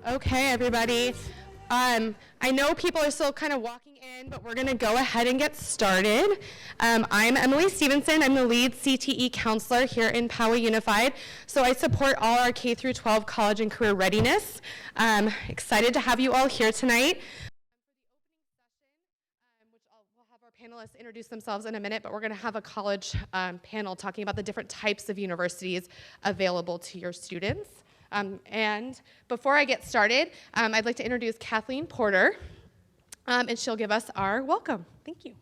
Okay, everybody. I know people are still kind of walking in, but we're going to go ahead and get started. I'm Emily Stevenson. I'm the lead CTE counselor here in Poway Unified. So I support all our K through 12 college and career readiness. Excited to have you all here tonight. We'll have our panelists introduce themselves in a minute, but we're going to have a college panel talking about the different types of universities available to your students. And before I get started, I'd like to introduce Kathleen Porter, and she'll give us our welcome. Thank you.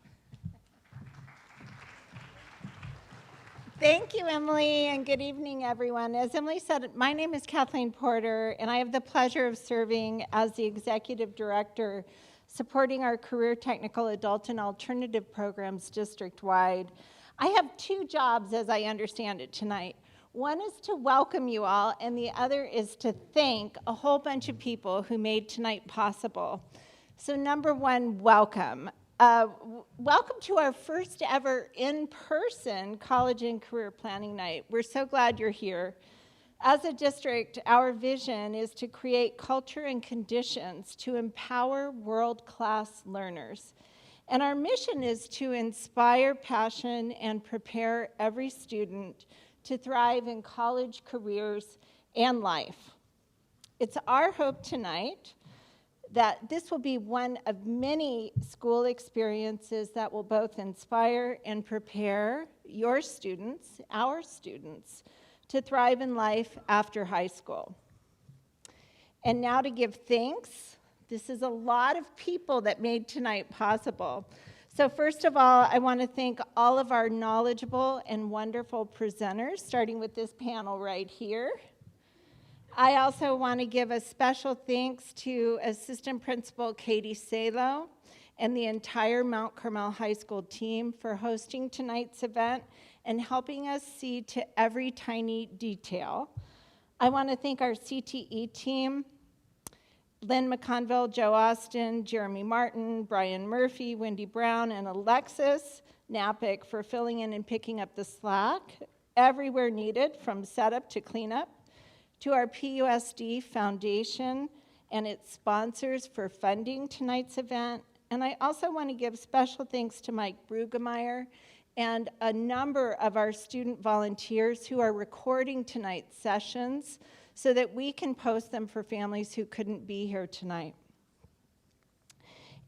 Thank you, Emily, and good evening, everyone. As Emily said, my name is Kathleen Porter, and I have the pleasure of serving as the Executive Director supporting our Career Technical Adult and Alternative Programs district-wide. I have two jobs, as I understand it, tonight. One is to welcome you all, and the other is to thank a whole bunch of people who made tonight possible. So number one, welcome. Welcome to our first ever in-person college and career planning night. We're so glad you're here. As a district, our vision is to create culture and conditions to empower world-class learners. And our mission is to inspire passion and prepare every student to thrive in college, careers, and life. It's our hope tonight that this will be one of many school experiences that will both inspire and prepare your students, our students, to thrive in life after high school. And now to give thanks. This is a lot of people that made tonight possible. So first of all, I want to thank all of our knowledgeable and wonderful presenters, starting with this panel right here. I also want to give a special thanks to Assistant Principal Katie Salo and the entire Mount Carmel High School team for hosting tonight's event and helping us see to every tiny detail. I want to thank our CTE team, Lynn McConville, Joe Austin, Jeremy Martin, Brian Murphy, Wendy Brown, and Alexis Napick for filling in and picking up the slack everywhere needed, from setup to cleanup, to our PUSD Foundation and its sponsors for funding tonight's event. And I also want to give special thanks to Mike Brueggemeier and a number of our student volunteers who are recording tonight's sessions so that we can post them for families who couldn't be here tonight.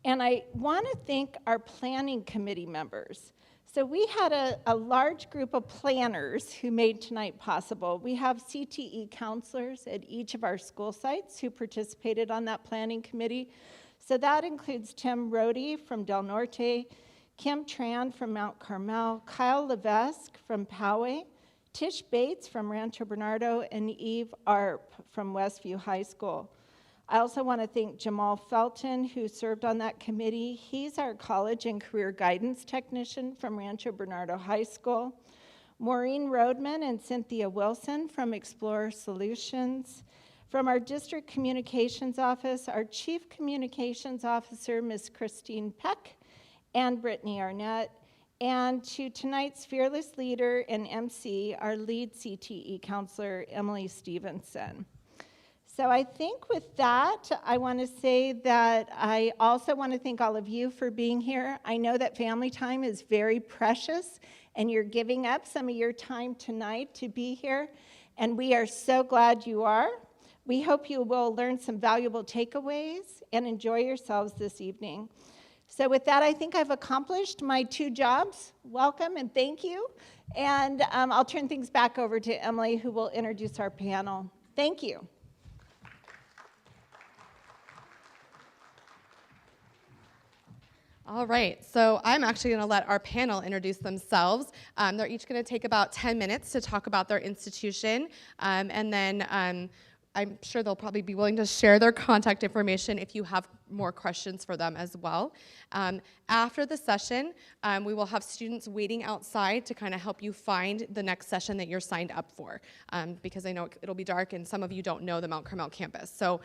And I want to thank our planning committee members. So we had a large group of planners who made tonight possible. We have CTE counselors at each of our school sites who participated on that planning committee. So that includes Tim Rohde from Del Norte, Kim Tran from Mount Carmel, Kyle Levesque from Poway, Tish Bates from Rancho Bernardo, and Eve Arp from Westview High School. I also want to thank Jamal Felton, who served on that committee. He's our college and career guidance technician from Rancho Bernardo High School. Maureen Rodman and Cynthia Wilson from Explorer Solutions. From our district communications office, our chief communications officer, Ms. Christine Peck, and Brittany Arnett. And to tonight's fearless leader and MC, our lead CTE counselor, Emily Stevenson. So I think with that, I want to say that I also want to thank all of you for being here. I know that family time is very precious, and you're giving up some of your time tonight to be here, and we are so glad you are. We hope you will learn some valuable takeaways and enjoy yourselves this evening. So with that, I think I've accomplished my two jobs. Welcome and thank you. And I'll turn things back over to Emily, who will introduce our panel. Thank you. All right, so I'm actually going to let our panel introduce themselves. They're each going to take about 10 minutes to talk about their institution, and then I'm sure they'll probably be willing to share their contact information if you have more questions for them as well. After the session, we will have students waiting outside to kind of help you find the next session that you're signed up for, because I know it'll be dark and some of you don't know the Mount Carmel campus. So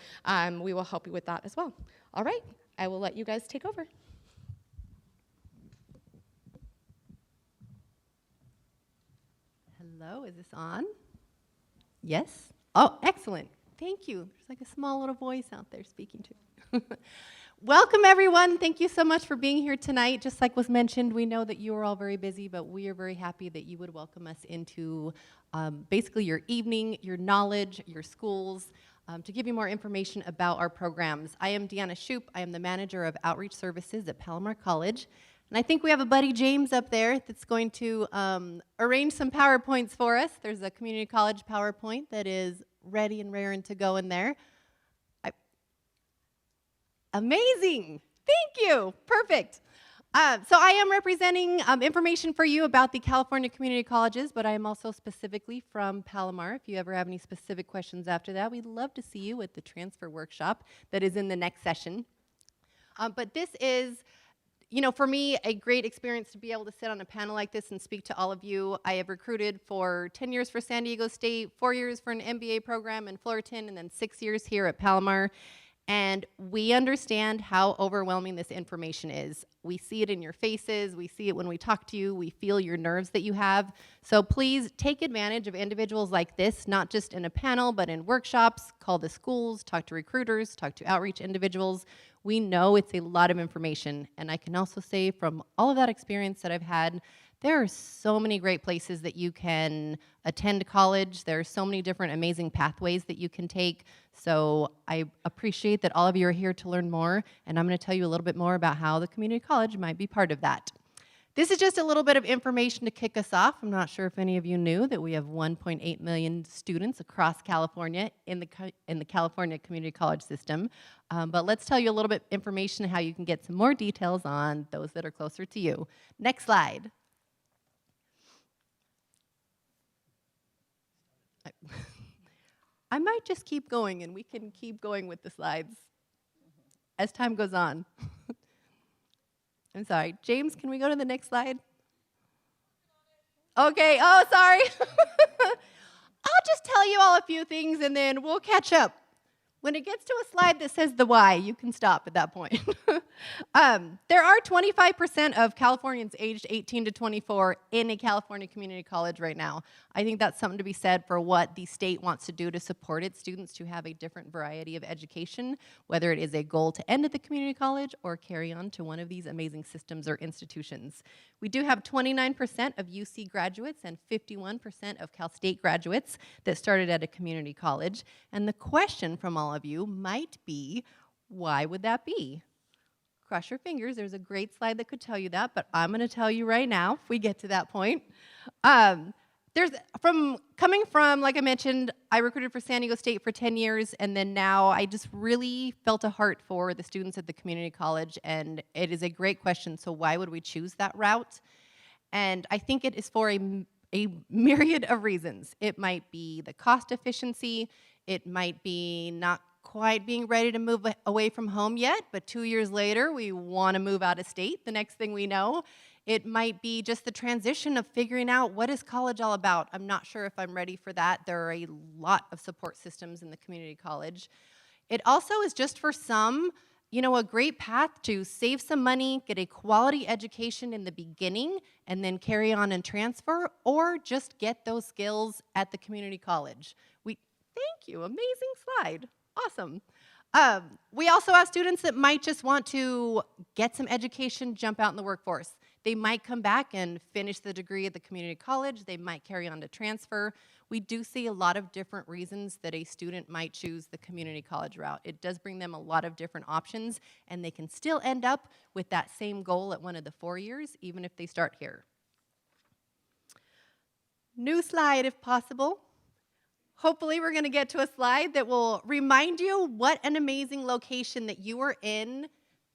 we will help you with that as well. All right, I will let you guys take over. Hello, is this on? Yes? Oh, excellent. Thank you. There's like a small little voice out there speaking to. Welcome, everyone. Thank you so much for being here tonight. Just like was mentioned, we know that you are all very busy, but we are very happy that you would welcome us into basically your evening, your knowledge, your schools, to give you more information about our programs. I am Deanna Shoop. I am the manager of outreach services at Palomar College. And I think we have a buddy, James, up there that's going to arrange some PowerPoints for us. There's a community college PowerPoint that is ready and raring to go in there. Amazing. Thank you. Perfect. So I am representing information for you about the California community colleges, but I am also specifically from Palomar. If you ever have any specific questions after that, we'd love to see you at the transfer workshop that is in the next session. But this is, you know, for me, a great experience to be able to sit on a panel like this and speak to all of you. I have recruited for 10 years for San Diego State, 4 years for an MBA program in Fullerton, and then 6 years here at Palomar. And we understand how overwhelming this information is. We see it in your faces, we see it when we talk to you, we feel your nerves that you have. So please take advantage of individuals like this, not just in a panel, but in workshops, call the schools, talk to recruiters, talk to outreach individuals. We know it's a lot of information, and I can also say from all of that experience that I've had, there are so many great places that you can attend college. There are so many different amazing pathways that you can take. So I appreciate that all of you are here to learn more, and I'm going to tell you a little bit more about how the community college might be part of that. This is just a little bit of information to kick us off. I'm not sure if any of you knew that we have 1.8 million students across California in the California community college system. But let's tell you a little bit information how you can get some more details on those that are closer to you. Next slide. I might just keep going, and we can keep going with the slides as time goes on. I'm sorry. James, can we go to the next slide? Okay. Oh, sorry. I'll just tell you all a few things, and then we'll catch up. When it gets to a slide that says the why, you can stop at that point. There are 25% of Californians aged 18 to 24 in a California community college right now. I think that's something to be said for what the state wants to do to support its students to have a different variety of education, whether it is a goal to end at the community college or carry on to one of these amazing systems or institutions. We do have 29% of UC graduates and 51% of Cal State graduates that started at a community college. And the question from all of you might be, why would that be? Cross your fingers. There's a great slide that could tell you that, but I'm going to tell you right now if we get to that point. Coming from, like I mentioned, I recruited for San Diego State for 10 years, and then now I just really felt a heart for the students at the community college, and it is a great question, so why would we choose that route? And I think it is for a myriad of reasons. It might be the cost efficiency, it might be not quite being ready to move away from home yet, but 2 years later, we want to move out of state the next thing we know. It might be just the transition of figuring out what is college all about. I'm not sure if I'm ready for that. There are a lot of support systems in the community college. It also is just for some, you know, a great path to save some money, get a quality education in the beginning, and then carry on and transfer, or just get those skills at the community college. Thank you, amazing slide, awesome. We also have students that might just want to get some education, jump out in the workforce. They might come back and finish the degree at the community college. They might carry on to transfer. We do see a lot of different reasons that a student might choose the community college route. It does bring them a lot of different options, and they can still end up with that same goal at one of the 4 years, even if they start here. New slide, if possible. Hopefully we're going to get to a slide that will remind you what an amazing location that you are in.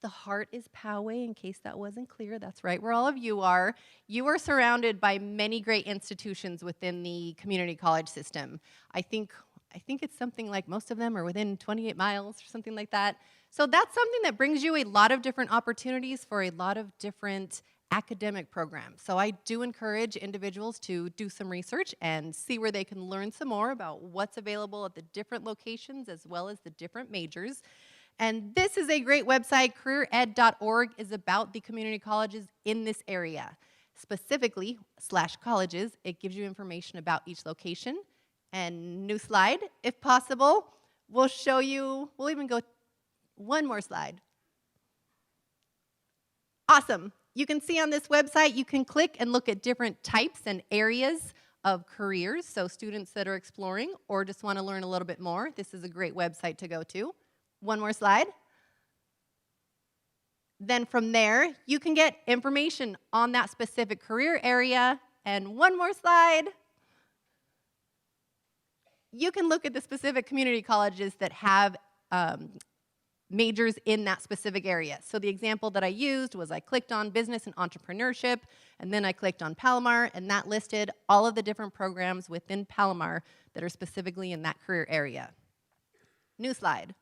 The heart is Poway, in case that wasn't clear. That's right where all of you are. You are surrounded by many great institutions within the community college system. I think it's something like most of them are within 28 miles or something like that. So that's something that brings you a lot of different opportunities for a lot of different academic programs. So I do encourage individuals to do some research and see where they can learn some more about what's available at the different locations as well as the different majors. And this is a great website. CareerEd.org is about the community colleges in this area. Specifically, /colleges, it gives you information about each location. And new slide, if possible. we'll show you, we'll even go one more slide. Awesome. You can see on this website, you can click and look at different types and areas of careers. So students that are exploring or just want to learn a little bit more, this is a great website to go to. One more slide. Then from there, you can get information on that specific career area. And one more slide. You can look at the specific community colleges that have majors in that specific area. So the example that I used was I clicked on business and entrepreneurship, and then I clicked on Palomar, and that listed all of the different programs within Palomar that are specifically in that career area. New slide.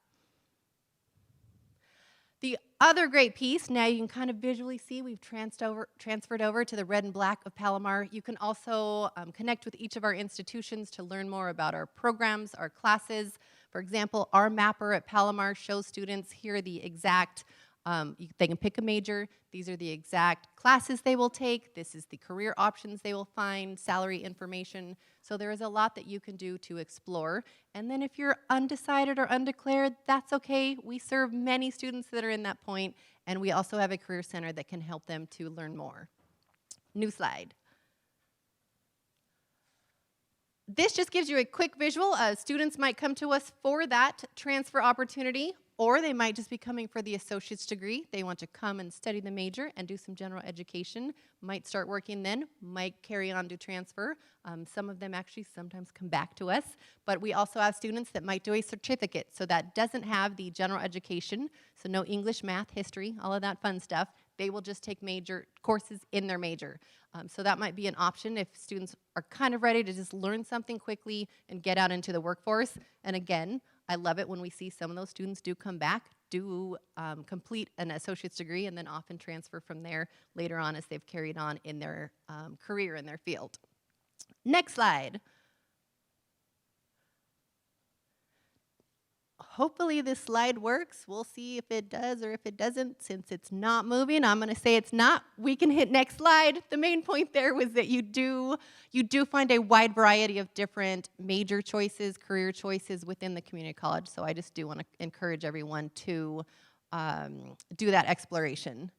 The other great piece, now you can kind of visually see we've transferred over to the red and black of Palomar. You can also connect with each of our institutions to learn more about our programs, our classes. For example, our mapper at Palomar shows students here the exact, they can pick a major. These are the exact classes they will take. This is the career options they will find, salary information. So there is a lot that you can do to explore. And then if you're undecided or undeclared, that's okay. We serve many students that are in that point, and we also have a career center that can help them to learn more. New slide. This just gives you a quick visual. Students might come to us for that transfer opportunity, or they might just be coming for the associate's degree. They want to come and study the major and do some general education, might start working then, might carry on to transfer. Some of them actually sometimes come back to us, but we also have students that might do a certificate, so that doesn't have the general education, so no English, math, history, all of that fun stuff. They will just take major courses in their major. So that might be an option if students are kind of ready to just learn something quickly and get out into the workforce. And again, I love it when we see some of those students do come back, do complete an associate's degree, and then often transfer from there later on as they've carried on in their career in their field. Next slide. Hopefully this slide works. We'll see if it does or if it doesn't. Since it's not moving, I'm going to say it's not. We can hit next slide. The main point there was that you do find a wide variety of different major choices, career choices within the community college. So I just do want to encourage everyone to do that exploration.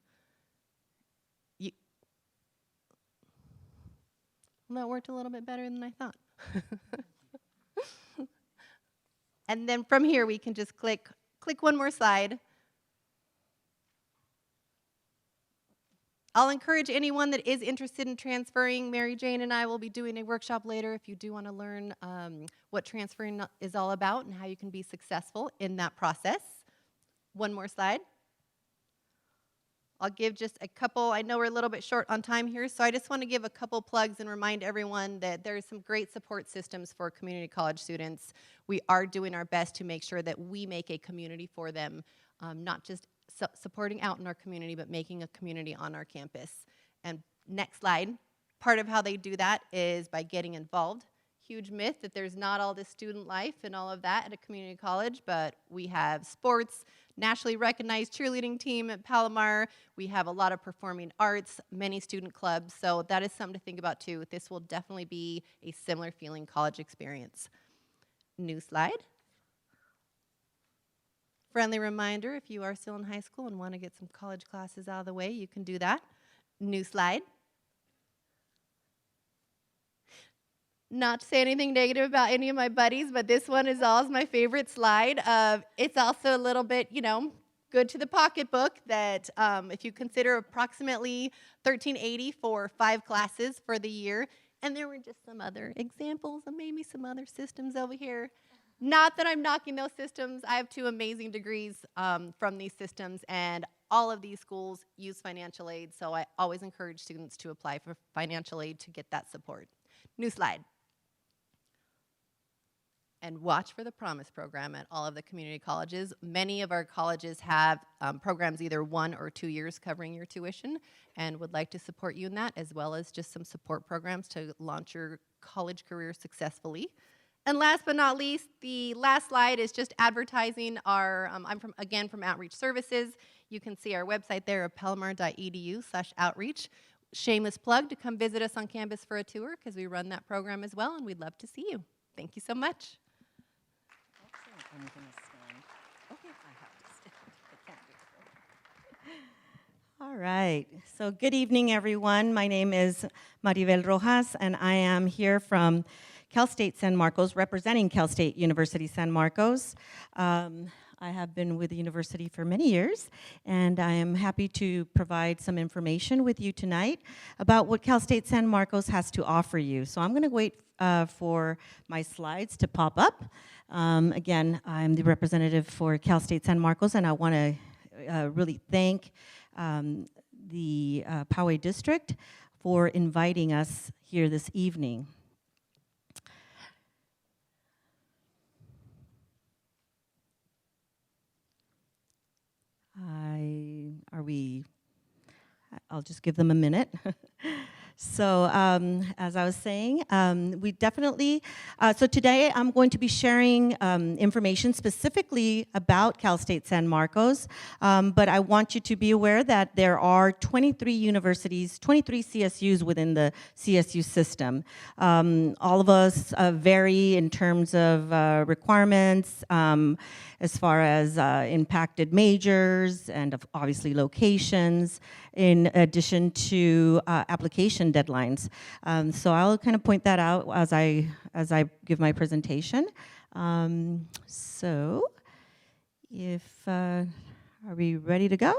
Well, that worked a little bit better than I thought. And then from here, we can just click one more slide. I'll encourage anyone that is interested in transferring. MaryJane and I will be doing a workshop later if you do want to learn what transferring is all about and how you can be successful in that process. One more slide. I'll give just a couple, I know we're a little bit short on time here, so I just want to give a couple plugs and remind everyone that there's some great support systems for community college students. We are doing our best to make sure that we make a community for them, not just supporting out in our community, but making a community on our campus. And next slide, part of how they do that is by getting involved. Huge myth that there's not all this student life and all of that at a community college, but we have sports, nationally recognized cheerleading team at Palomar. We have a lot of performing arts, many student clubs, so that is something to think about too. This will definitely be a similar feeling college experience. New slide. Friendly reminder, if you are still in high school and want to get some college classes out of the way, you can do that. New slide. Not to say anything negative about any of my buddies, but this one is always my favorite slide. It's also a little bit, good to the pocketbook that if you consider approximately $1,380 for 5 classes for the year, and there were just some other examples and maybe some other systems over here. Not that I'm knocking those systems. I have 2 amazing degrees from these systems, and all of these schools use financial aid, so I always encourage students to apply for financial aid to get that support. New slide. And watch for the Promise program at all of the community colleges. Many of our colleges have programs either 1 or 2 years covering your tuition and would like to support you in that, as well as just some support programs to launch your college career successfully. And last but not least, the last slide is just advertising our, I'm from Outreach Services. You can see our website there at palomar.edu/outreach. Shameless plug to come visit us on campus for a tour because we run that program as well, and we'd love to see you. Thank you so much. Excellent. I'm going to stand. Okay, I have to stand. I can't do it. All right. So good evening, everyone. My name is Marivel Rojas, and I am here from Cal State San Marcos, representing Cal State University San Marcos. I have been with the university for many years, and I am happy to provide some information with you tonight about what Cal State San Marcos has to offer you. So I'm going to wait for my slides to pop up. Again, I'm the representative for Cal State San Marcos, and I want to really thank the Poway District for inviting us here this evening. I'll just give them a minute. So as I was saying, we definitely, so today I'm going to be sharing information specifically about Cal State San Marcos, but I want you to be aware that there are 23 universities, 23 CSUs within the CSU system. All of us vary in terms of requirements, as far as impacted majors and obviously locations, in addition to application deadlines. So I'll kind of point that out as I give my presentation. So are we ready to go?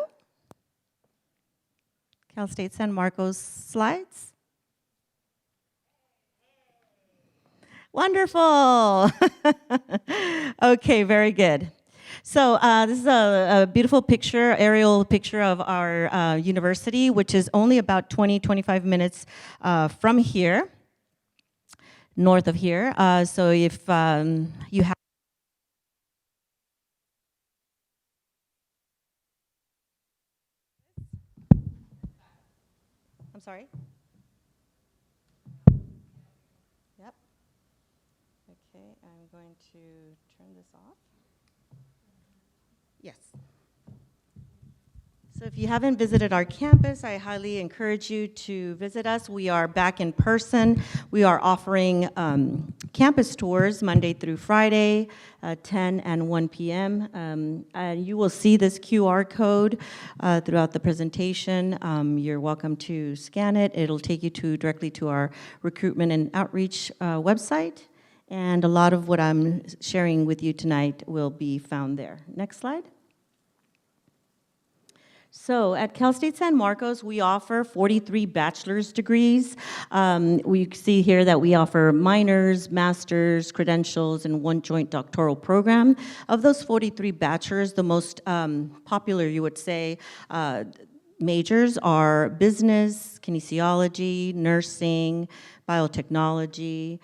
Cal State San Marcos slides. Wonderful. Okay, very good. So this is a beautiful picture, aerial picture of our university, which is only about 20-25 minutes from here, north of here. So if you have I'm sorry? Yep. Okay, I'm going to turn this off. Yes. So if you haven't visited our campus, I highly encourage you to visit us. We are back in person. We are offering campus tours Monday through Friday, 10 and 1 p.m. And you will see this QR code throughout the presentation. You're welcome to scan it. It'll take you directly to our recruitment and outreach website. And a lot of what I'm sharing with you tonight will be found there. Next slide. So at Cal State San Marcos, we offer 43 bachelor's degrees. We see here that we offer minors, masters, credentials, and one joint doctoral program. Of those 43 bachelors, the most popular, you would say, majors are business, kinesiology, nursing, biotechnology,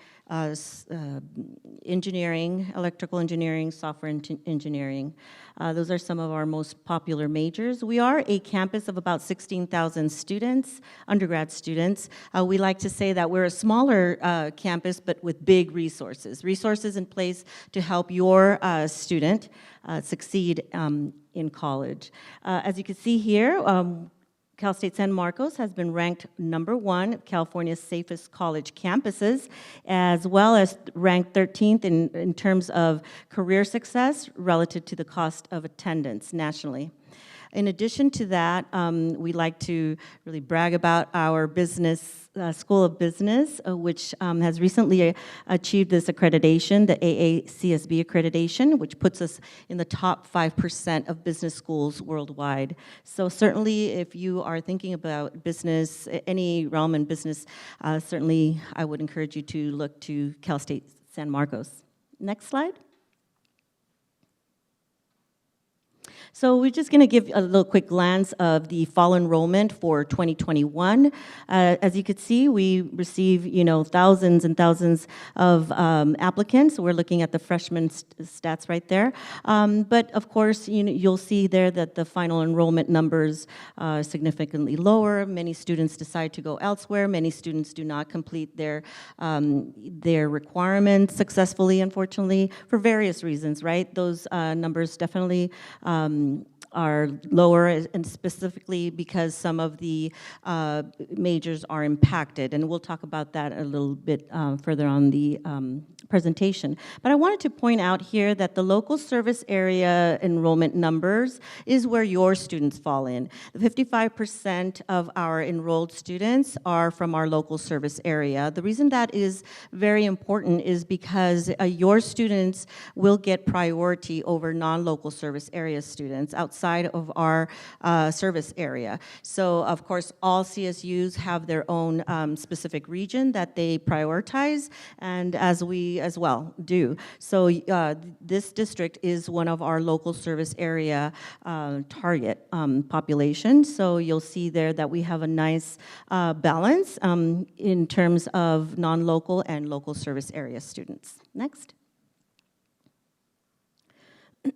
engineering, electrical engineering, software engineering. Those are some of our most popular majors. We are a campus of about 16,000 students, undergrad students. We like to say that we're a smaller campus, but with big resources in place to help your student succeed in college. As you can see here, Cal State San Marcos has been ranked #1 of California's safest college campuses, as well as ranked 13th in terms of career success relative to the cost of attendance nationally. In addition to that, we like to really brag about our business School of Business, which has recently achieved this accreditation, the AACSB accreditation, which puts us in the top 5% of business schools worldwide. So certainly, if you are thinking about business, any realm in business, certainly I would encourage you to look to Cal State San Marcos. Next slide. So we're just going to give a little quick glance of the fall enrollment for 2021. As you could see, we receive, thousands and thousands of applicants. We're looking at the freshman stats right there. But of course, you'll see there that the final enrollment numbers are significantly lower. Many students decide to go elsewhere. Many students do not complete their requirements successfully, unfortunately, for various reasons, right? Those numbers definitely are lower, and specifically because some of the majors are impacted. And we'll talk about that a little bit further on the presentation. But I wanted to point out here that the local service area enrollment numbers is where your students fall in. 55% of our enrolled students are from our local service area. The reason that is very important is because your students will get priority over non-local service area students outside of our service area. So of course, all CSUs have their own specific region that they prioritize, and as we as well do. So this district is one of our local service area target population. So you'll see there that we have a nice balance in terms of non-local and local service area students. Next.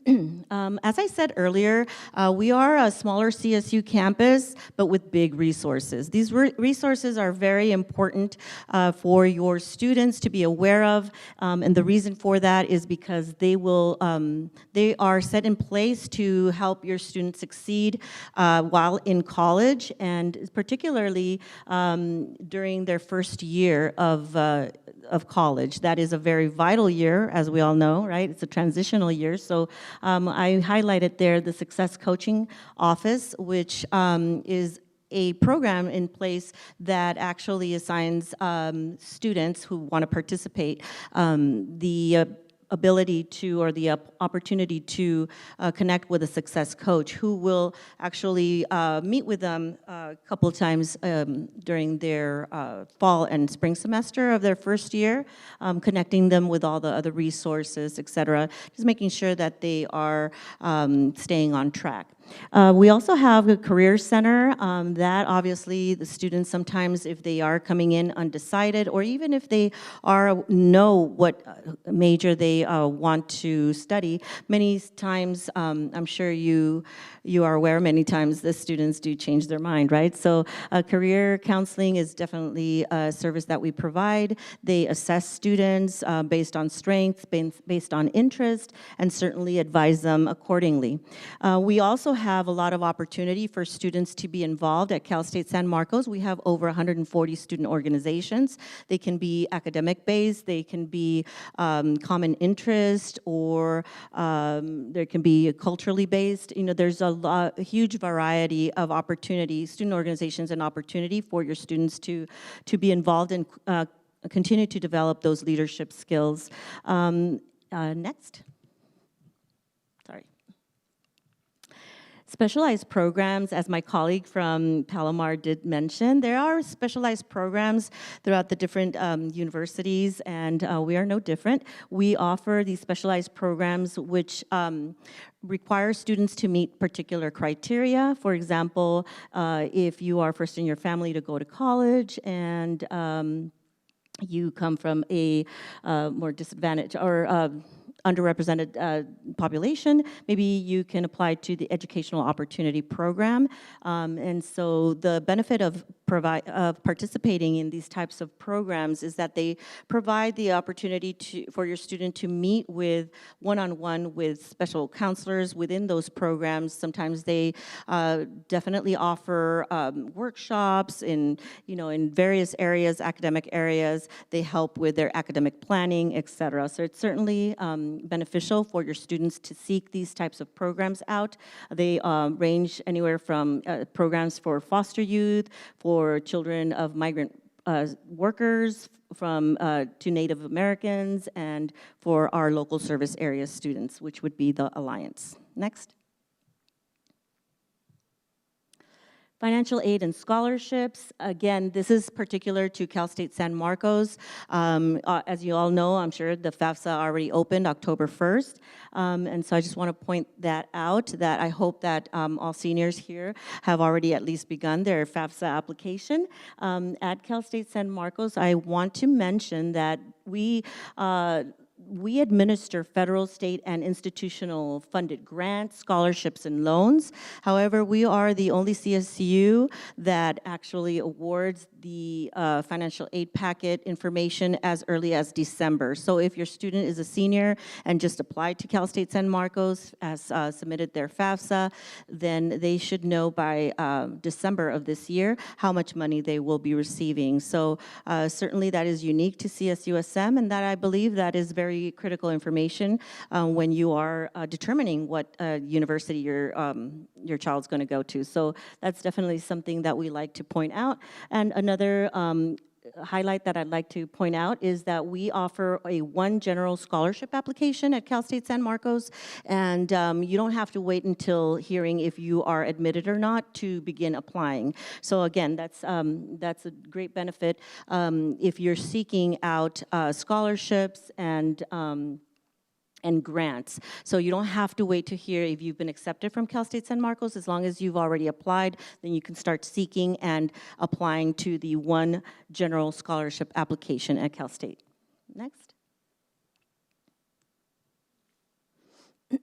As I said earlier, we are a smaller CSU campus, but with big resources. These resources are very important for your students to be aware of, and the reason for that is because they are set in place to help your students succeed while in college, and particularly during their first year of college. That is a very vital year, as we all know, right? It's a transitional year, so I highlighted there the Success Coaching Office, which is a program in place that actually assigns students who want to participate the ability to, or the opportunity to connect with a success coach who will actually meet with them a couple times during their fall and spring semester of their first year, connecting them with all the other resources, et cetera, just making sure that they are staying on track. We also have a career center that obviously the students sometimes, if they are coming in undecided, or even if they know what major they want to study, many times, I'm sure you are aware, many times the students do change their mind, right? So career counseling is definitely a service that we provide. They assess students based on strengths, based on interest, and certainly advise them accordingly. We also have a lot of opportunity for students to be involved at Cal State San Marcos. We have over 140 student organizations. They can be academic-based, they can be common interest, or there can be culturally based. You know, there's a huge variety of opportunity, student organizations and opportunity for your students to be involved and continue to develop those leadership skills. Next. Sorry. Specialized programs, as my colleague from Palomar did mention, there are specialized programs throughout the different universities, and we are no different. We offer these specialized programs which require students to meet particular criteria. For example, if you are first in your family to go to college and you come from a more disadvantaged or underrepresented population, maybe you can apply to the Educational Opportunity Program. And so the benefit of participating in these types of programs is that they provide the opportunity for your student to meet with one-on-one with special counselors within those programs. Sometimes they definitely offer workshops in various areas, academic areas. They help with their academic planning, et cetera. So it's certainly beneficial for your students to seek these types of programs out. They range anywhere from programs for foster youth, for children of migrant workers, to Native Americans, and for our local service area students, which would be the Alliance. Next. Financial aid and scholarships. Again, this is particular to Cal State San Marcos. As you all know, I'm sure the FAFSA already opened October 1st. And so I just want to point that out, that I hope that all seniors here have already at least begun their FAFSA application. At Cal State San Marcos, I want to mention that we we administer federal, state, and institutional funded grants, scholarships, and loans. However, we are the only CSU that actually awards the financial aid packet information as early as December. So if your student is a senior and just applied to Cal State San Marcos, has submitted their FAFSA, then they should know by December of this year how much money they will be receiving. So certainly that is unique to CSUSM, and that I believe that is very critical information when you are determining what university your child's going to go to. So that's definitely something that we like to point out. And another highlight that I'd like to point out is that we offer a one general scholarship application at Cal State San Marcos, and you don't have to wait until hearing if you are admitted or not to begin applying. So again, that's a great benefit if you're seeking out scholarships and grants. So you don't have to wait to hear if you've been accepted from Cal State San Marcos. As long as you've already applied, then you can start seeking and applying to the one general scholarship application at Cal State. Next.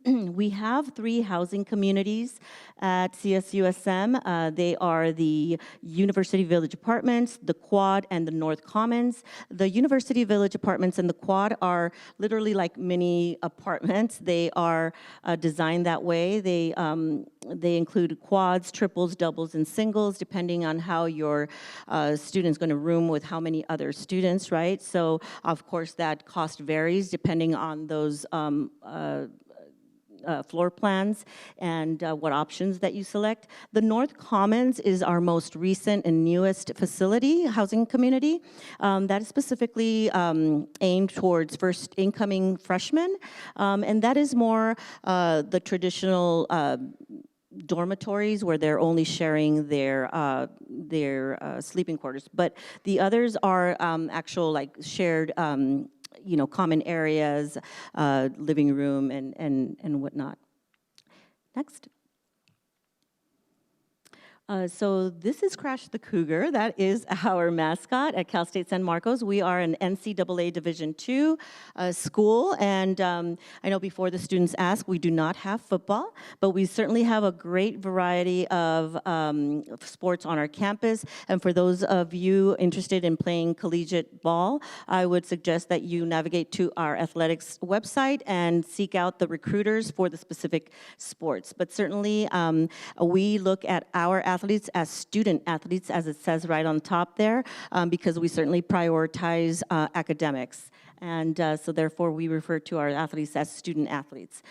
We have 3 housing communities at CSUSM. They are the University Village Apartments, the Quad, and the North Commons. The University Village Apartments and the Quad are literally like mini apartments. They are designed that way. They include quads, triples, doubles, and singles, depending on how your student's going to room with how many other students, right? So, of course, that cost varies depending on those floor plans and what options that you select. The North Commons is our most recent and newest facility, housing community, that is specifically aimed towards first incoming freshmen, and that is more the traditional dormitories where they're only sharing their sleeping quarters, but the others are actual like shared common areas, living room, and whatnot. Next. So this is Crash the Cougar. That is our mascot at Cal State San Marcos. We are an NCAA Division II school, and I know before the students ask, we do not have football, but we certainly have a great variety of sports on our campus. And for those of you interested in playing collegiate ball, I would suggest that you navigate to our athletics website and seek out the recruiters for the specific sports. But certainly, we look at our athletes as student athletes, as it says right on top there, because we certainly prioritize academics. And so therefore, we refer to our athletes as student athletes.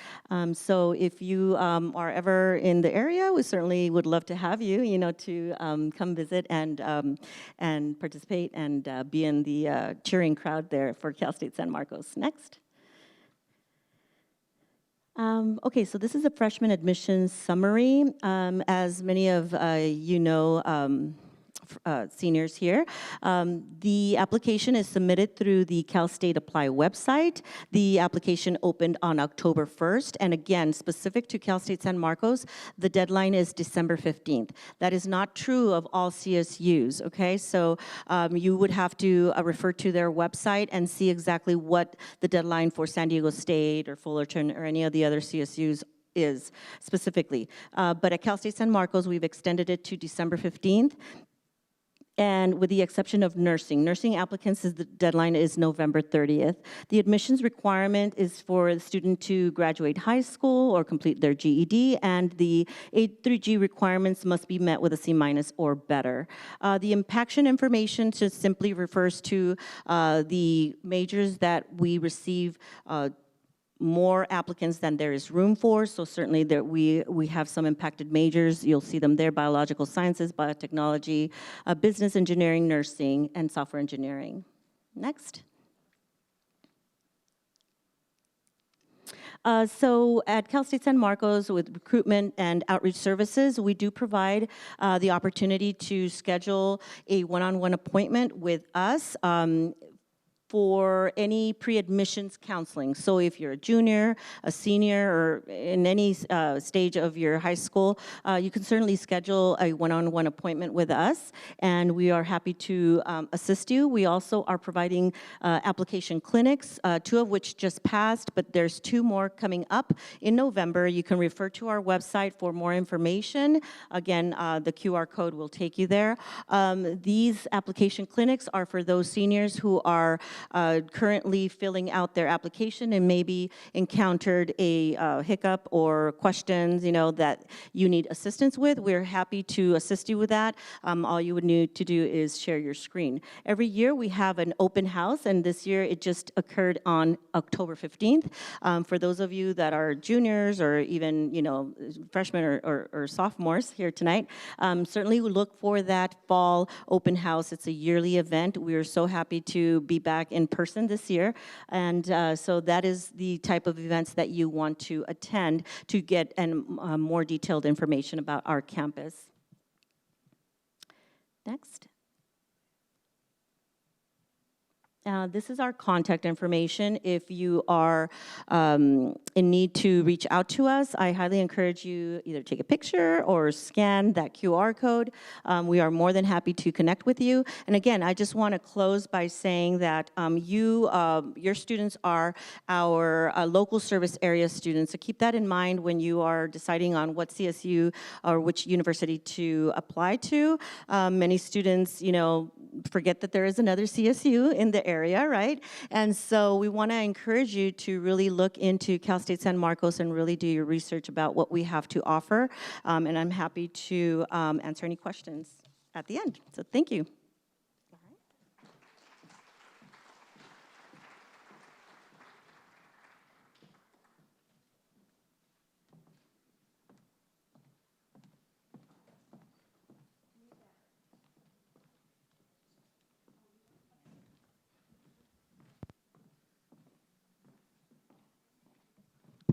So if you are ever in the area, we certainly would love to have you, to come visit and participate and be in the cheering crowd there for Cal State San Marcos. Next. Okay, so this is a freshman admissions summary. As many of you know, seniors here, the application is submitted through the Cal State Apply website. The application opened on October 1st, and again, specific to Cal State San Marcos, the deadline is December 15th. That is not true of all CSUs, okay? So you would have to refer to their website and see exactly what the deadline for San Diego State or Fullerton or any of the other CSUs is specifically. But at Cal State San Marcos, we've extended it to December 15th. And with the exception of nursing applicants, the deadline is November 30th. The admissions requirement is for the student to graduate high school or complete their GED, and the 8.3G requirements must be met with a C- or better. The impaction information just simply refers to the majors that we receive more applicants than there is room for, so certainly there we have some impacted majors. You'll see them there: biological sciences, biotechnology, business engineering, nursing, and software engineering. Next. So at Cal State San Marcos, with recruitment and outreach services, we do provide the opportunity to schedule a one-on-one appointment with us for any pre-admissions counseling. So if you're a junior, a senior, or in any stage of your high school, you can certainly schedule a one-on-one appointment with us, and we are happy to assist you. We also are providing application clinics, 2 of which just passed, but there's 2 more coming up in November. You can refer to our website for more information. Again, the QR code will take you there. These application clinics are for those seniors who are currently filling out their application and maybe encountered a hiccup or questions, that you need assistance with. We're happy to assist you with that. All you would need to do is share your screen. Every year we have an open house, and this year it just occurred on October 15th. For those of you that are juniors or even, freshmen or sophomores here tonight, certainly look for that fall open house. It's a yearly event. We are so happy to be back in person this year, and so that is the type of events that you want to attend to get more detailed information about our campus. Next. This is our contact information. If you are in need to reach out to us, I highly encourage you either take a picture or scan that QR code. We are more than happy to connect with you. And again, I just want to close by saying that your students are our local service area students. So keep that in mind when you are deciding on what CSU or which university to apply to. Many students, forget that there is another CSU in the area, right? And so we want to encourage you to really look into Cal State San Marcos and really do your research about what we have to offer. And I'm happy to answer any questions at the end. So thank you.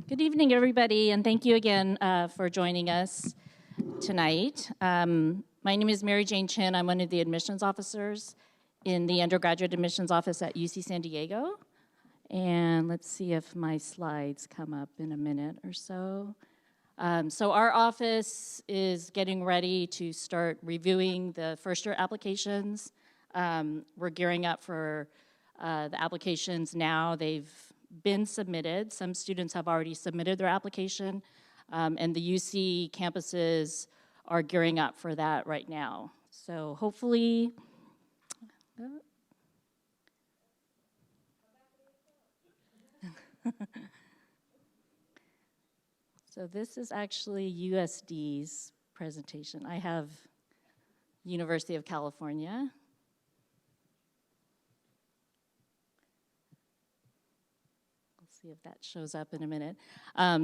Good evening, everybody, and thank you again for joining us tonight. My name is MaryJane Chinn. I'm one of the admissions officers in the undergraduate admissions office at UC San Diego. And let's see if my slides come up in a minute or so. So our office is getting ready to start reviewing the first-year applications. We're gearing up for the applications now. They've been submitted. Some students have already submitted their application, and the UC campuses are gearing up for that right now. So hopefully, so this is actually USD's presentation. I have University of California. See if that shows up in a minute.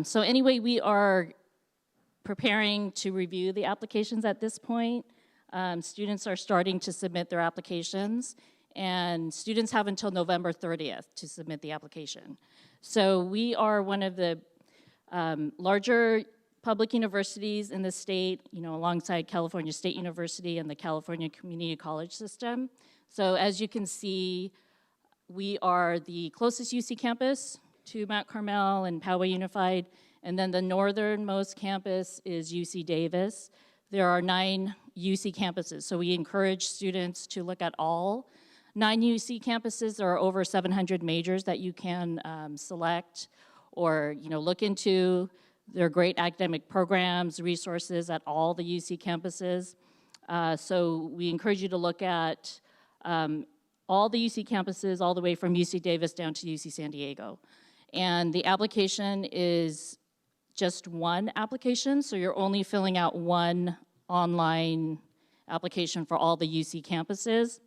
So anyway, we are preparing to review the applications at this point. Students are starting to submit their applications, and students have until November 30th to submit the application. So we are one of the larger public universities in the state, alongside California State University and the California Community College system. So as you can see, we are the closest UC campus to Mount Carmel and Poway Unified, and then the northernmost campus is UC Davis. There are 9 UC campuses, so we encourage students to look at all 9 UC campuses. There are over 700 majors that you can select or look into. There are great academic programs, resources at all the UC campuses. So we encourage you to look at all the UC campuses, all the way from UC Davis down to UC San Diego. And the application is just one application, so you're only filling out one online application for all the UC campuses.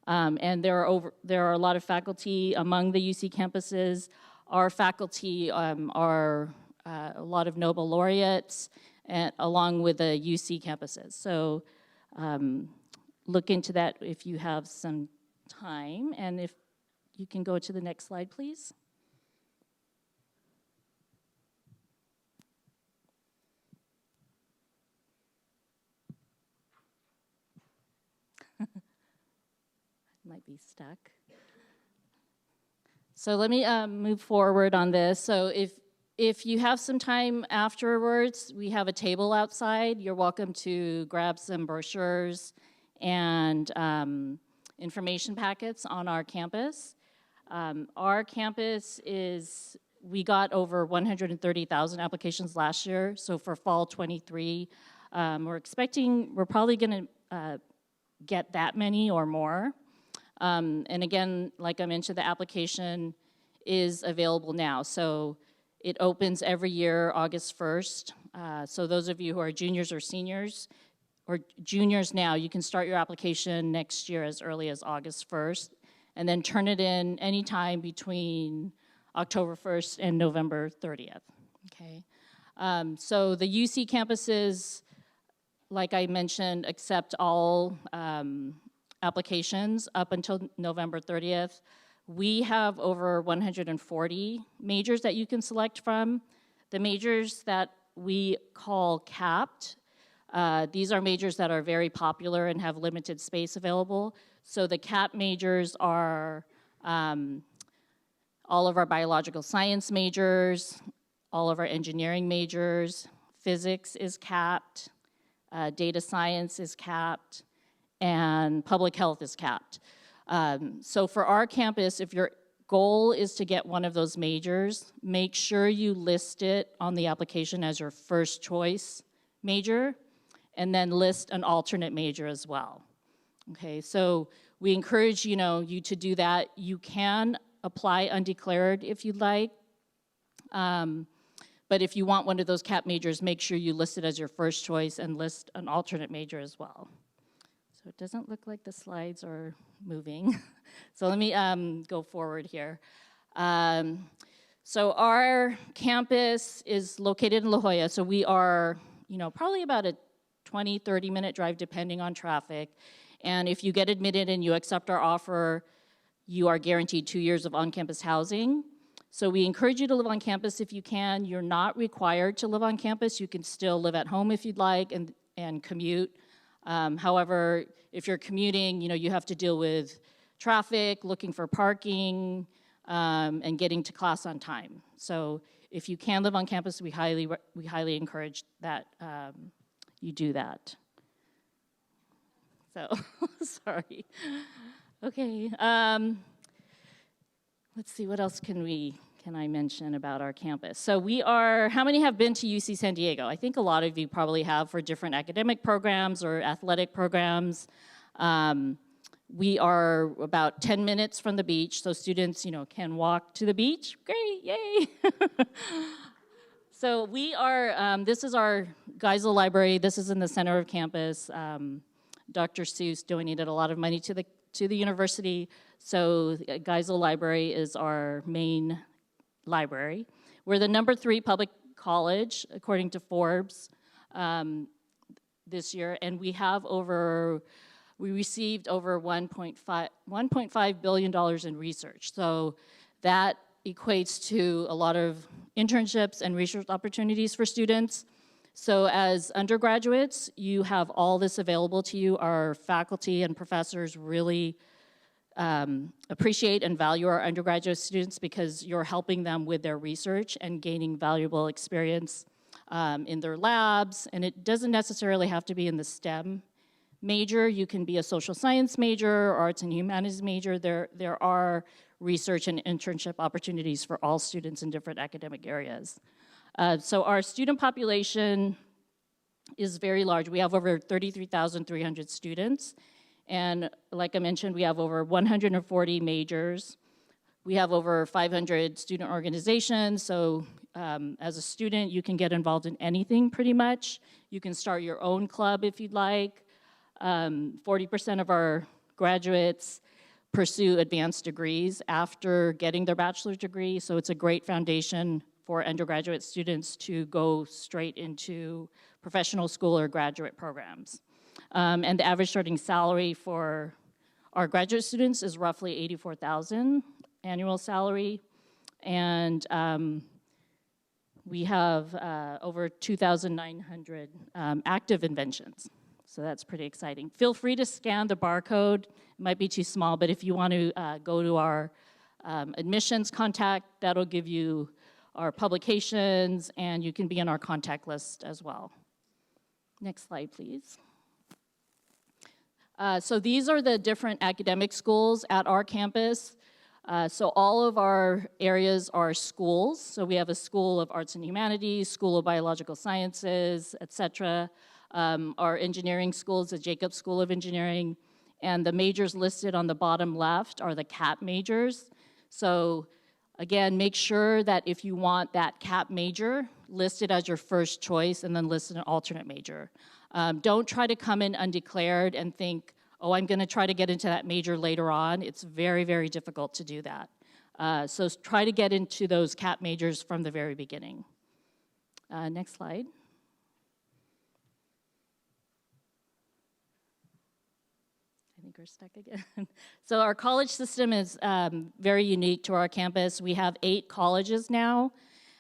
And there are a lot of faculty among the UC campuses. Our faculty are a lot of Nobel laureates, along with the UC campuses. So look into that if you have some time. And if you can go to the next slide, please. Might be stuck. So let me move forward on this. So if you have some time afterwards, we have a table outside. You're welcome to grab some brochures and information packets on our campus. Our campus we got over 130,000 applications last year. So for fall 23, we're probably gonna get that many or more. And again, like I mentioned, the application is available now. So it opens every year, August 1st. So those of you who are juniors or seniors, or juniors now, you can start your application next year as early as August 1st, and then turn it in anytime between October 1st and November 30th, okay? So the UC campuses, like I mentioned, accept all applications up until November 30th. We have over 140 majors that you can select from. The majors that we call capped, these are majors that are very popular and have limited space available. So the capped majors are all of our biological science majors, all of our engineering majors, physics is capped, data science is capped, and public health is capped. So for our campus, if your goal is to get one of those majors, make sure you list it on the application as your first choice major, and then list an alternate major as well. Okay, so we encourage you to do that. You can apply undeclared if you'd like, but if you want one of those cap majors, make sure you list it as your first choice and list an alternate major as well. So it doesn't look like the slides are moving. So let me go forward here. So our campus is located in La Jolla, so we are probably about a 20, 30-minute drive depending on traffic. And if you get admitted and you accept our offer, you are guaranteed 2 years of on-campus housing. So we encourage you to live on campus if you can. You're not required to live on campus. You can still live at home if you'd like and commute. However, if you're commuting, you have to deal with traffic, looking for parking, and getting to class on time. So if you can live on campus, we highly encourage that you do that. So, sorry. Okay, let's see, what else can I mention about our campus? So how many have been to UC San Diego? I think a lot of you probably have for different academic programs or athletic programs. We are about 10 minutes from the beach, so students, can walk to the beach. Great, yay! So this is our Geisel Library. This is in the center of campus. Dr. Seuss donated a lot of money to the university, so Geisel Library is our main library. We're the #3 public college, according to Forbes, this year, and we received over $1.5 billion in research. So that equates to a lot of internships and research opportunities for students. So as undergraduates, you have all this available to you. Our faculty and professors really appreciate and value our undergraduate students because you're helping them with their research and gaining valuable experience in their labs. And it doesn't necessarily have to be in the STEM major. You can be a social science major, arts and humanities major. There are research and internship opportunities for all students in different academic areas. So our student population is very large. We have over 33,300 students. And like I mentioned, we have over 140 majors. We have over 500 student organizations. So as a student, you can get involved in anything pretty much. You can start your own club if you'd like. 40% of our graduates pursue advanced degrees after getting their bachelor's degree. So it's a great foundation for undergraduate students to go straight into professional school or graduate programs. And the average starting salary for our graduate students is roughly $84,000 annual salary. And we have over 2,900 active inventions. So that's pretty exciting. Feel free to scan the barcode. It might be too small, but if you want to go to our admissions contact. That'll give you our publications, and you can be on our contact list as well. Next slide, please. So these are the different academic schools at our campus. So all of our areas are schools. So we have a School of Arts and Humanities, School of Biological Sciences, etc. Our engineering school is the Jacobs School of Engineering, and the majors listed on the bottom left are the CAP majors. So again, make sure that if you want that CAP major, list it as your first choice and then list an alternate major. Don't try to come in undeclared and think, oh, I'm gonna try to get into that major later on. It's very, very difficult to do that. So try to get into those CAP majors from the very beginning. Next slide. I think we're stuck again. So our college system is very unique to our campus. We have 8 colleges now,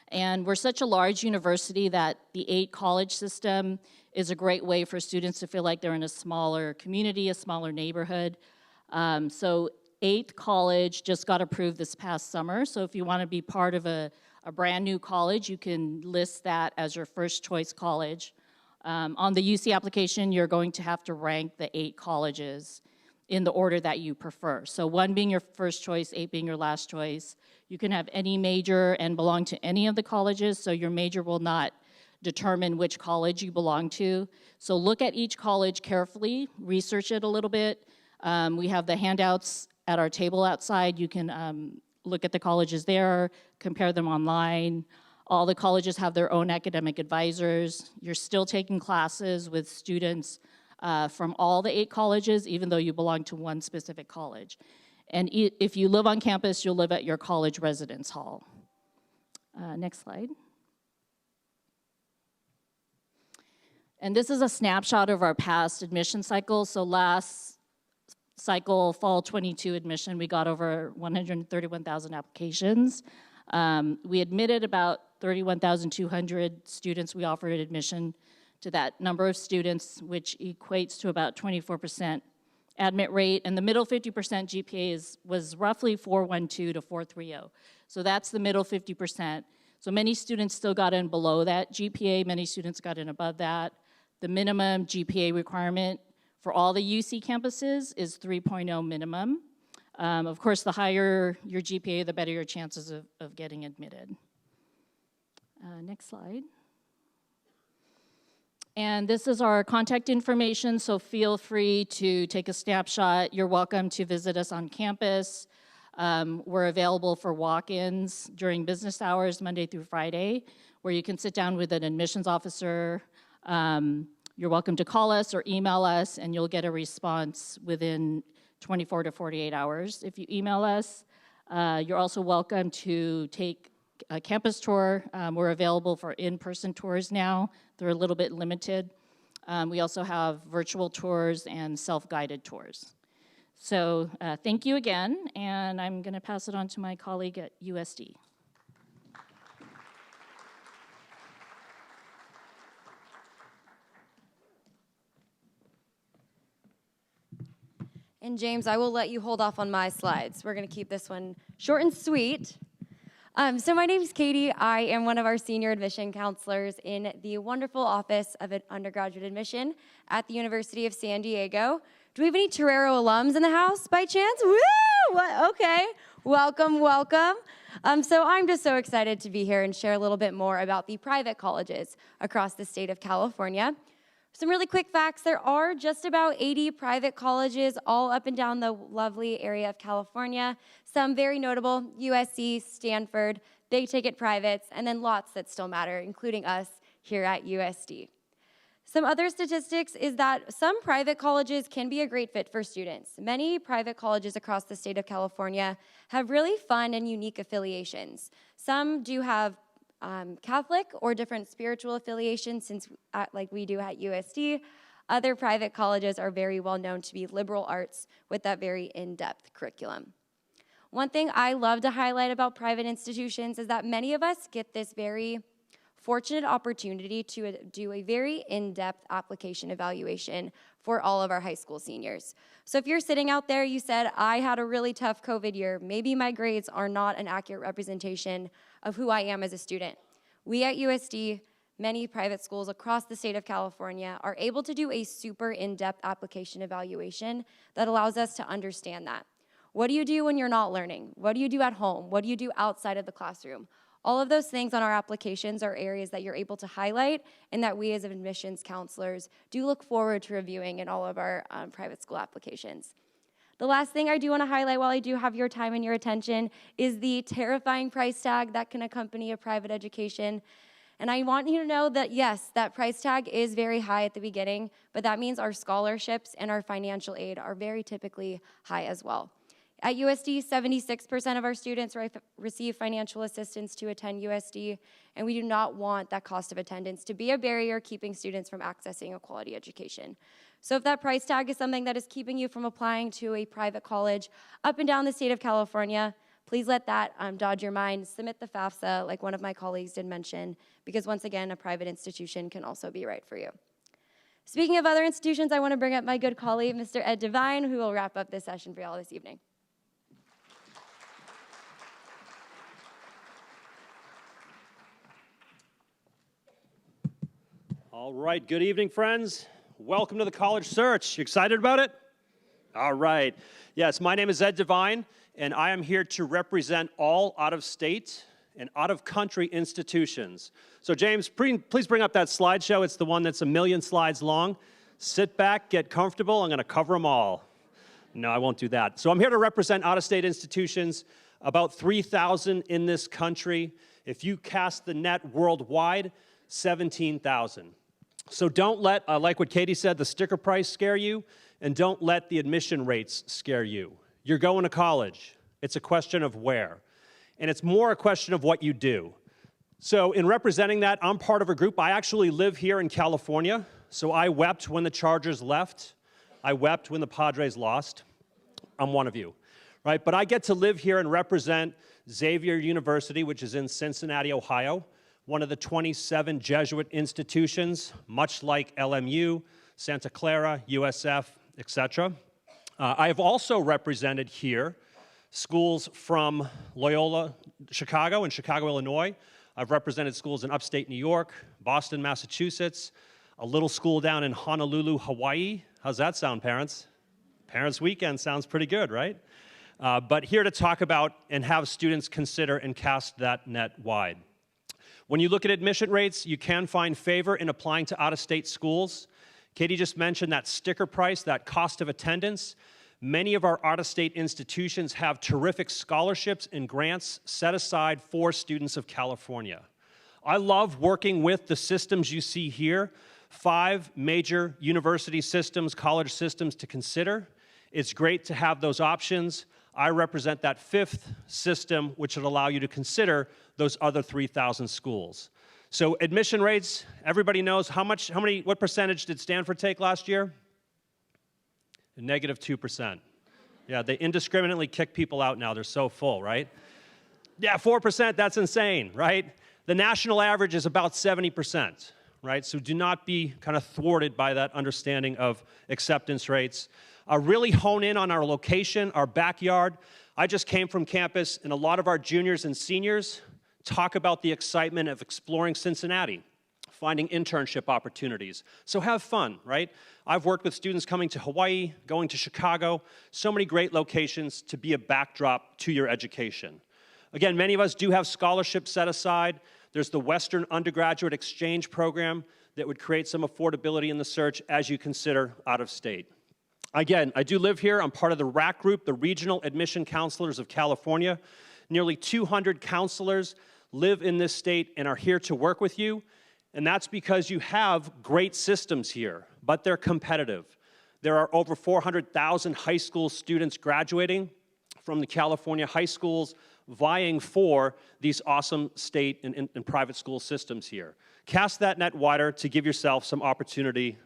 and we're such a large university that the 8 college system is a great way for students to feel like they're in a smaller community, a smaller neighborhood. So 8th college just got approved this past summer, so if you want to be part of a brand new college, you can list that as your first choice college. On the UC application, you're going to have to rank the 8 colleges in the order that you prefer. So 1 being your first choice, 8 being your last choice. You can have any major and belong to any of the colleges, so your major will not determine which college you belong to. So look at each college carefully, research it a little bit. We have the handouts at our table outside. You can look at the colleges there, compare them online. All the colleges have their own academic advisors. You're still taking classes with students from all the 8 colleges, even though you belong to one specific college. And if you live on campus, you'll live at your college residence hall. Next slide. And this is a snapshot of our past admission cycle. So last cycle, fall 22 admission, we got over 131,000 applications. We admitted about 31,200 students. We offered admission to that number of students, which equates to about 24% admit rate. And the middle 50% GPA was roughly 412 to 430. So that's the middle 50%. So many students still got in below that GPA. Many students got in above that. The minimum GPA requirement for all the UC campuses is 3.0 minimum. Of course, the higher your GPA, the better your chances of getting admitted. Next slide. And this is our contact information, so feel free to take a snapshot. You're welcome to visit us on campus. We're available for walk-ins during business hours, Monday through Friday, where you can sit down with an admissions officer. You're welcome to call us or email us, and you'll get a response within 24 to 48 hours. If you email us, you're also welcome to take a campus tour. We're available for in-person tours now. They're a little bit limited. We also have virtual tours and self-guided tours. So thank you again, and I'm going to pass it on to my colleague at USD. And James, I will let you hold off on my slides. We're going to keep this one short and sweet. So my name is Katie. I am one of our senior admission counselors in the wonderful Office of Undergraduate Admission at the University of San Diego. Do we have any Torero alums in the house by chance? Woo! What? Okay. Welcome, welcome. So I'm just so excited to be here and share a little bit more about the private colleges across the state of California. Some really quick facts. There are just about 80 private colleges all up and down the lovely area of California. Some very notable, USC, Stanford, big ticket privates, and then lots that still matter, including us here at USD. Some other statistics is that some private colleges can be a great fit for students. Many private colleges across the state of California have really fun and unique affiliations. Some do have Catholic or different spiritual affiliations, since like we do at USD. Other private colleges are very well known to be liberal arts with that very in-depth curriculum. One thing I love to highlight about private institutions is that many of us get this very fortunate opportunity to do a very in-depth application evaluation for all of our high school seniors. So if you're sitting out there, you said, I had a really tough COVID year, maybe my grades are not an accurate representation of who I am as a student. We at USD, many private schools across the state of California, are able to do a super in-depth application evaluation that allows us to understand that. What do you do when you're not learning? What do you do at home? What do you do outside of the classroom? All of those things on our applications are areas that you're able to highlight and that we as admissions counselors do look forward to reviewing in all of our private school applications. The last thing I do want to highlight while I do have your time and your attention is the terrifying price tag that can accompany a private education. And I want you to know that, yes, that price tag is very high at the beginning, but that means our scholarships and our financial aid are very typically high as well. At USD, 76% of our students receive financial assistance to attend USD, and we do not want that cost of attendance to be a barrier keeping students from accessing a quality education. So if that price tag is something that is keeping you from applying to a private college up and down the state of California, please let that dodge your mind. Submit the FAFSA, like one of my colleagues did mention, because once again, a private institution can also be right for you. Speaking of other institutions, I want to bring up my good colleague, Mr. Ed Devine, who will wrap up this session for y'all this evening. All right, good evening, friends. Welcome to the College Search. You excited about it? All right. Yes, my name is Ed Devine, and I am here to represent all out-of-state and out-of-country institutions. So James, please bring up that slideshow. It's the one that's 1 million slides long. Sit back, get comfortable. I'm going to cover them all. No, I won't do that. So I'm here to represent out-of-state institutions, about 3,000 in this country. If you cast the net worldwide, 17,000. So don't let, like what Katie said, the sticker price scare you, and don't let the admission rates scare you. You're going to college. It's a question of where. And it's more a question of what you do. So in representing that, I'm part of a group. I actually live here in California, so I wept when the Chargers left. I wept when the Padres lost. I'm one of you, right? But I get to live here and represent Xavier University, which is in Cincinnati, Ohio, one of the 27 Jesuit institutions, much like LMU, Santa Clara, USF, etc. I have also represented here schools from Loyola, Chicago, and Chicago, Illinois. I've represented schools in upstate New York, Boston, Massachusetts, a little school down in Honolulu, Hawaii. How's that sound, parents? Parents' Weekend sounds pretty good, right? But here to talk about and have students consider and cast that net wide. When you look at admission rates, you can find favor in applying to out-of-state schools. Katie just mentioned that sticker price, that cost of attendance. Many of our out-of-state institutions have terrific scholarships and grants set aside for students of California. I love working with the systems you see here, 5 major university systems, college systems to consider. It's great to have those options. I represent that 5th system, which would allow you to consider those other 3,000 schools. So admission rates, everybody knows what percentage did Stanford take last year? -2%. Yeah, they indiscriminately kick people out now. They're so full, right? Yeah, 4%, that's insane, right? The national average is about 70%, right? So do not be kind of thwarted by that understanding of acceptance rates. Really hone in on our location, our backyard. I just came from campus, and a lot of our juniors and seniors talk about the excitement of exploring Cincinnati, finding internship opportunities. So have fun, right? I've worked with students coming to Hawaii, going to Chicago, so many great locations to be a backdrop to your education. Again, many of us do have scholarships set aside. There's the Western Undergraduate Exchange Program that would create some affordability in the search as you consider out of state. Again, I do live here. I'm part of the RAC group, the Regional Admission Counselors of California. Nearly 200 counselors live in this state and are here to work with you. And that's because you have great systems here, but they're competitive. There are over 400,000 high school students graduating from the California high schools, vying for these awesome state and private school systems here. Cast that net wider to give yourself some opportunity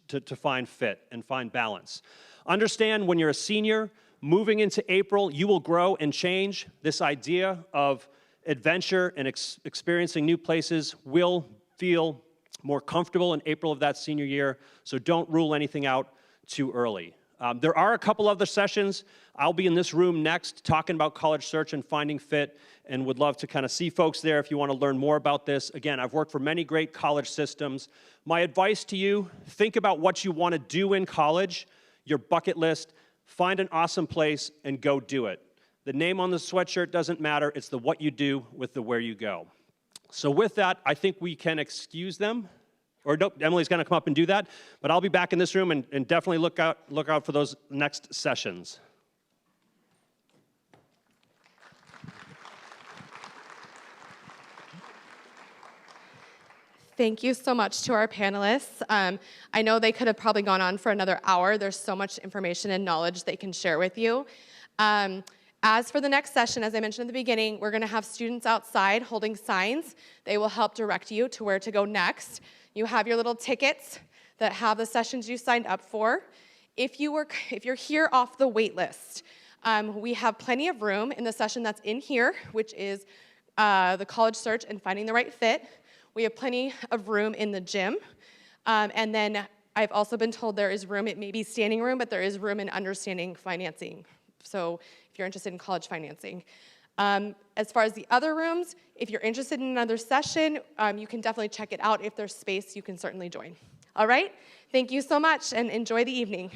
to find fit and find balance. Understand when you're a senior, moving into April, you will grow and change. This idea of adventure and experiencing new places will feel more comfortable in April of that senior year, so don't rule anything out too early. There are a couple other sessions. I'll be in this room next talking about college search and finding fit, and would love to kind of see folks there if you want to learn more about this. Again, I've worked for many great college systems. My advice to you, think about what you want to do in college, your bucket list, find an awesome place, and go do it. The name on the sweatshirt doesn't matter. It's the what you do with the where you go. So with that, I think we can excuse them. Or nope, Emily's going to come up and do that. But I'll be back in this room, and definitely look out for those next sessions. Thank you so much to our panelists. I know they could have probably gone on for another hour. There's so much information and knowledge they can share with you. As for the next session, as I mentioned at the beginning, we're going to have students outside holding signs. They will help direct you to where to go next. You have your little tickets that have the sessions you signed up for. If you're here off the wait list, we have plenty of room in the session that's in here, which is the college search and finding the right fit. We have plenty of room in the gym. And then I've also been told there is room, it may be standing room, but there is room in understanding financing. So if you're interested in college financing. As far as the other rooms, if you're interested in another session, you can definitely check it out. If there's space, you can certainly join. All right? Thank you so much, and enjoy the evening.